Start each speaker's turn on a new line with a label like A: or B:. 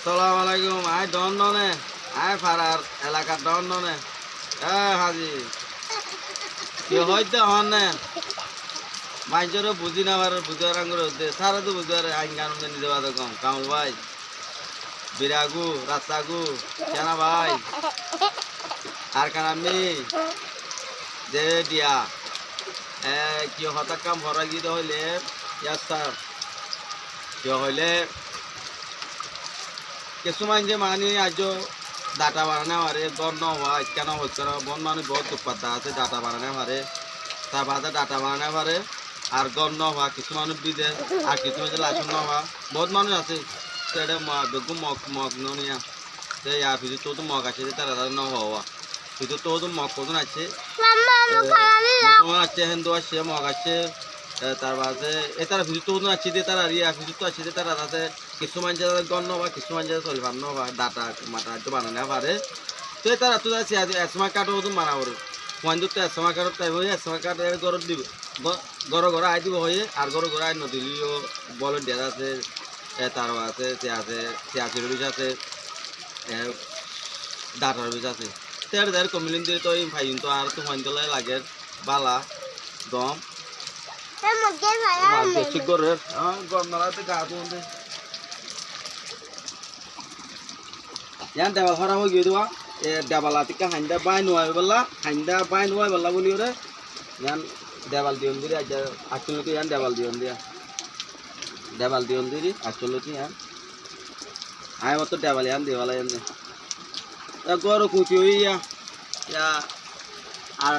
A: আসসালামু আলাইকুম। আয় ডন ননে আয় ফারার এলাকার ডন ননে হাজি কি হইতে হন না মাইজরে বুঝি না পারে বুঝার আঙ্গুর হচ্ছে সারা তো বুঝার আইন কানুন নিজে বাদ কম কামল ভাই বিরাগু রাস্তাগু কেনা ভাই আর কান আমি যে দিয়া কি হঠাৎ কাম ভরা গিয়ে হইলে ইয়ার স্যার কি হইলে কিছুমান যে মানি আজ ডাটা বানানে পারে বন্ধ হওয়া কেন হচ্ছে না বন মানুষ বহুত দুপাতা আছে ডাটা বানানে পারে তার বাদে ডাটা বানানে পারে আর গন্ধ হওয়া কিছু মানুষ বিদে আর কিছু মানুষ লাইসেন্স হওয়া বহুত মানুষ আছে সেটা বেগু মগ মগ নিয়া সে আর কিছু তো মগ আছে তারা ন হওয়া কিছু তো মগ কজন আছে মুসলমান আছে হিন্দু আছে মগ আছে তার বাদে এটার ভিতর তো আছে যে তারা রিয়া ভিতর তো আছে যে তারা আছে কিছুমান জায়গায় গণ্য বা কিছুমান জায়গায় চলবার ন বা ডাটা মাটা তো বানানো পারে তো তারা তো আছে এসমা কার্ডও তো বানাবো পয়েন্ট তো এসমা কার্ড তাই হয়ে এসমা কার্ড গরম দিব গড় গড় আই দিব হয়ে আর গড় গড় আই নদীও ভলেন্টিয়ার আছে তার আছে সে আছে রবিজ আছে ডাটা রবিজ আছে তের দের কমিলিন দিয়ে তো ফাইন তো আর তো পয়েন্ট লাগে বালা দম বেশি করে গরনালাতে গা ধুতে ইয়ান দেওয়াল হরা হয়ে গিয়ে দেওয়া এ দেওয়ালা থেকে হাইন্দা বাই নোয়াই বললা বলি ওরে ইয়ান দেওয়াল দিয়ন দিদি আজ আসলে ইয়ান দেওয়াল দিয়ন দিদি আসলে ইয়ান আয় মতো দেওয়াল ইয়ান দেওয়ালা ইয়ান গরু কুচি হইয়া আর